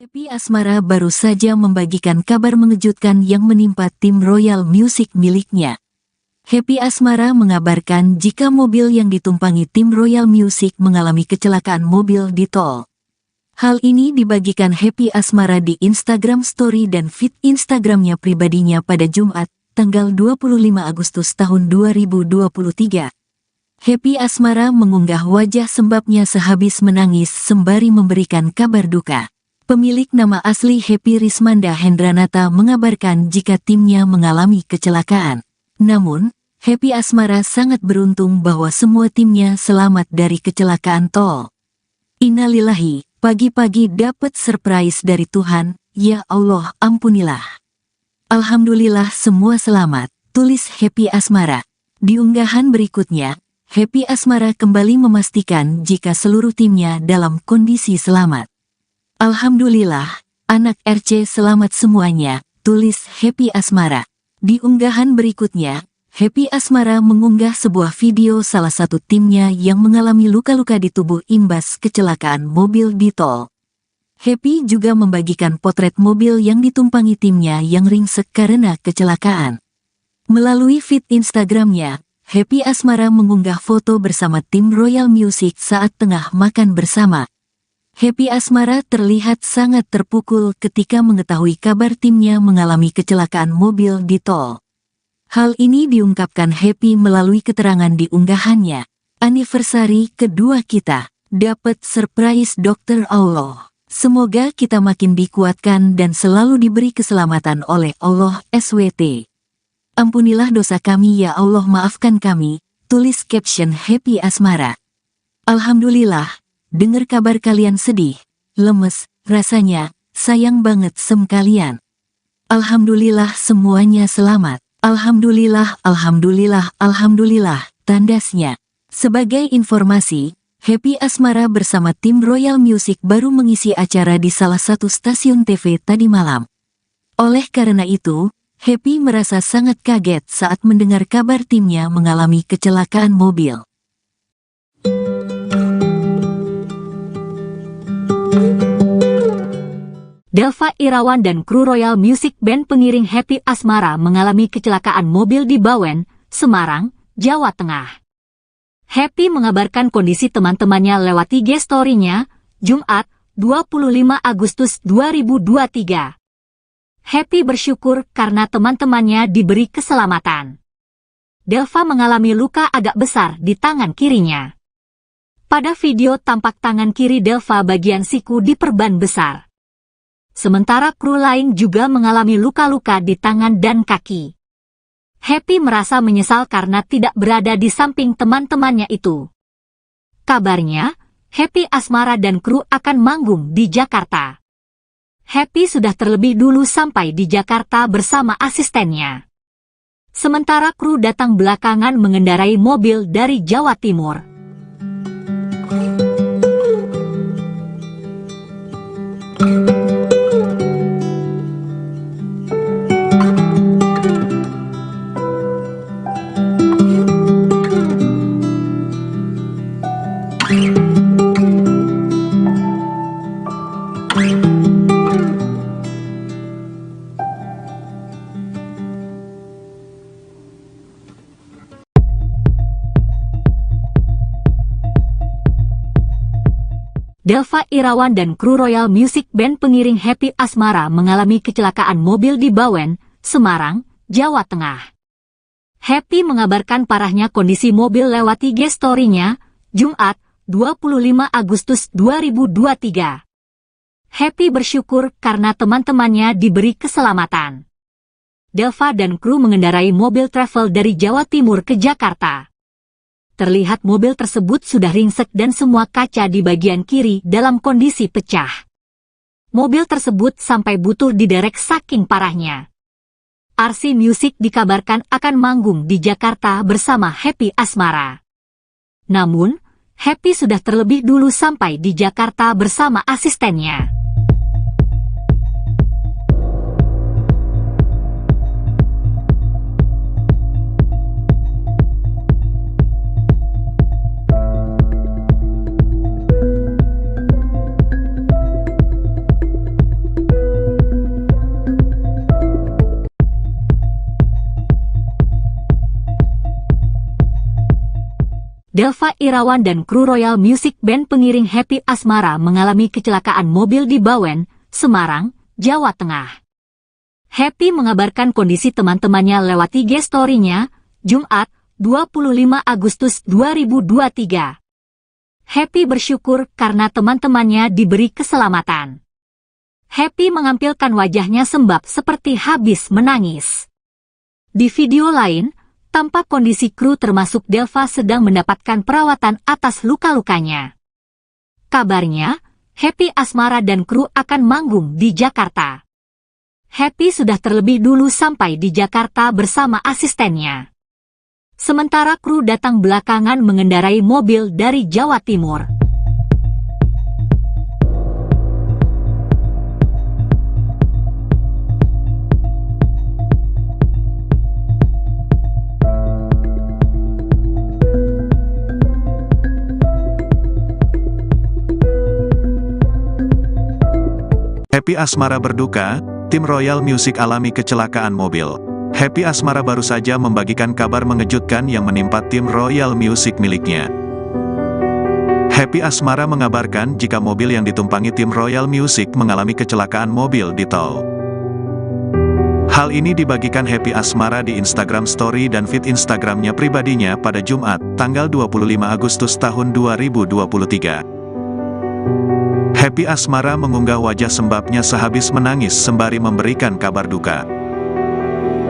Happy Asmara baru saja membagikan kabar mengejutkan yang menimpa tim Royal Music miliknya. Happy Asmara mengabarkan jika mobil yang ditumpangi tim Royal Music mengalami kecelakaan mobil di tol. Hal ini dibagikan Happy Asmara di Instagram Story dan feed Instagramnya pribadinya pada Jumat, tanggal 25 Agustus tahun 2023. Happy Asmara mengunggah wajah sembabnya sehabis menangis sembari memberikan kabar duka. Pemilik nama asli Happy Rismanda Hendranata mengabarkan jika timnya mengalami kecelakaan. Namun, Happy Asmara sangat beruntung bahwa semua timnya selamat dari kecelakaan tol. Innalillahi, pagi-pagi dapat surprise dari Tuhan, ya Allah ampunilah. Alhamdulillah semua selamat, tulis Happy Asmara. Di unggahan berikutnya, Happy Asmara kembali memastikan jika seluruh timnya dalam kondisi selamat. Alhamdulillah, anak RC selamat semuanya, tulis Happy Asmara. Di unggahan berikutnya, Happy Asmara mengunggah sebuah video salah satu timnya yang mengalami luka-luka di tubuh imbas kecelakaan mobil di tol. Happy juga membagikan potret mobil yang ditumpangi timnya yang ringsek karena kecelakaan. Melalui feed Instagramnya, Happy Asmara mengunggah foto bersama tim Royal Music saat tengah makan bersama. Happy Asmara terlihat sangat terpukul ketika mengetahui kabar timnya mengalami kecelakaan mobil di tol. Hal ini diungkapkan Happy melalui keterangan di unggahannya. Anniversary kedua kita, dapat surprise Dokter Allah. Semoga kita makin dikuatkan dan selalu diberi keselamatan oleh Allah SWT. Ampunilah dosa kami ya Allah, maafkan kami, tulis caption Happy Asmara. Alhamdulillah, dengar kabar kalian sedih, lemes, rasanya, sayang banget kalian. Alhamdulillah semuanya selamat. Alhamdulillah, alhamdulillah, alhamdulillah, tandasnya. Sebagai informasi, Happy Asmara bersama tim Royal Music baru mengisi acara di salah satu stasiun TV tadi malam. Oleh karena itu, Happy merasa sangat kaget saat mendengar kabar timnya mengalami kecelakaan mobil. Delva Irawan dan kru Royal Music Band pengiring Happy Asmara mengalami kecelakaan mobil di Bawen, Semarang, Jawa Tengah. Happy mengabarkan kondisi teman-temannya lewat IG Story-nya, Jumat, 25 Agustus 2023. Happy bersyukur karena teman-temannya diberi keselamatan. Delva mengalami luka agak besar di tangan kirinya. Pada video tampak tangan kiri Delva bagian siku diperban besar. Sementara kru lain juga mengalami luka-luka di tangan dan kaki. Happy merasa menyesal karena tidak berada di samping teman-temannya itu. Kabarnya, Happy Asmara dan kru akan manggung di Jakarta. Happy sudah terlebih dulu sampai di Jakarta bersama asistennya. Sementara kru datang belakangan mengendarai mobil dari Jawa Timur. Delva Irawan dan kru Royal Music Band pengiring Happy Asmara mengalami kecelakaan mobil di Bawen, Semarang, Jawa Tengah. Happy mengabarkan parahnya kondisi mobil lewat IG Story-nya, Jumat, 25 Agustus 2023. Happy bersyukur karena teman-temannya diberi keselamatan. Delva dan kru mengendarai mobil travel dari Jawa Timur ke Jakarta. Terlihat mobil tersebut sudah ringsek dan semua kaca di bagian kiri dalam kondisi pecah. Mobil tersebut sampai butuh diderek saking parahnya. RC Music dikabarkan akan manggung di Jakarta bersama Happy Asmara. Namun, Happy sudah terlebih dulu sampai di Jakarta bersama asistennya. Delva Irawan dan kru Royal Music Band pengiring Happy Asmara mengalami kecelakaan mobil di Bawen, Semarang, Jawa Tengah. Happy mengabarkan kondisi teman-temannya lewat IG story-nya, Jumat, 25 Agustus 2023. Happy bersyukur karena teman-temannya diberi keselamatan. Happy mengampilkan wajahnya sembab seperti habis menangis. Di video lain, tampak kondisi kru termasuk Delva sedang mendapatkan perawatan atas luka-lukanya. Kabarnya, Happy Asmara dan kru akan manggung di Jakarta. Happy sudah terlebih dulu sampai di Jakarta bersama asistennya. Sementara kru datang belakangan mengendarai mobil dari Jawa Timur. Happy Asmara berduka, tim Royal Music alami kecelakaan mobil. Happy Asmara baru saja membagikan kabar mengejutkan yang menimpa tim Royal Music miliknya. Happy Asmara mengabarkan jika mobil yang ditumpangi tim Royal Music mengalami kecelakaan mobil di tol. Hal ini dibagikan Happy Asmara di Instagram Story dan feed Instagramnya pribadinya pada Jumat, tanggal 25 Agustus tahun 2023. Happy Asmara mengunggah wajah sembabnya sehabis menangis sembari memberikan kabar duka.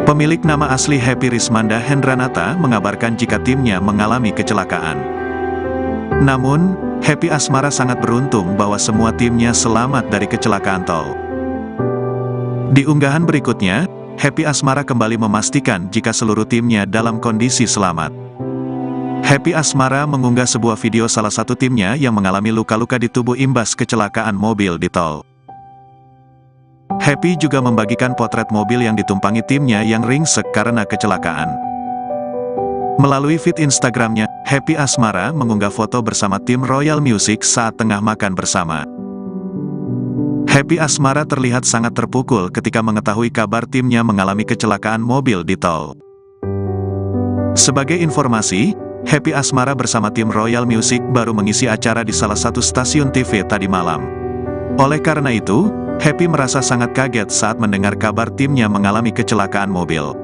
Pemilik nama asli Happy Rismanda Hendranata mengabarkan jika timnya mengalami kecelakaan. Namun, Happy Asmara sangat beruntung bahwa semua timnya selamat dari kecelakaan tol. Di unggahan berikutnya, Happy Asmara kembali memastikan jika seluruh timnya dalam kondisi selamat. Happy Asmara mengunggah sebuah video salah satu timnya yang mengalami luka-luka di tubuh imbas kecelakaan mobil di tol. Happy juga membagikan potret mobil yang ditumpangi timnya yang ringsek karena kecelakaan. Melalui feed Instagramnya, Happy Asmara mengunggah foto bersama tim Royal Music saat tengah makan bersama. Happy Asmara terlihat sangat terpukul ketika mengetahui kabar timnya mengalami kecelakaan mobil di tol. Sebagai informasi, Happy Asmara bersama tim Royal Music baru mengisi acara di salah satu stasiun TV tadi malam. Oleh karena itu, Happy merasa sangat kaget saat mendengar kabar timnya mengalami kecelakaan mobil.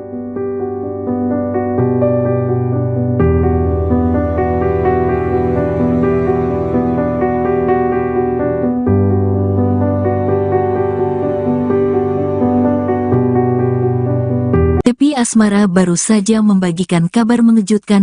Happy Asmara baru saja membagikan kabar mengejutkan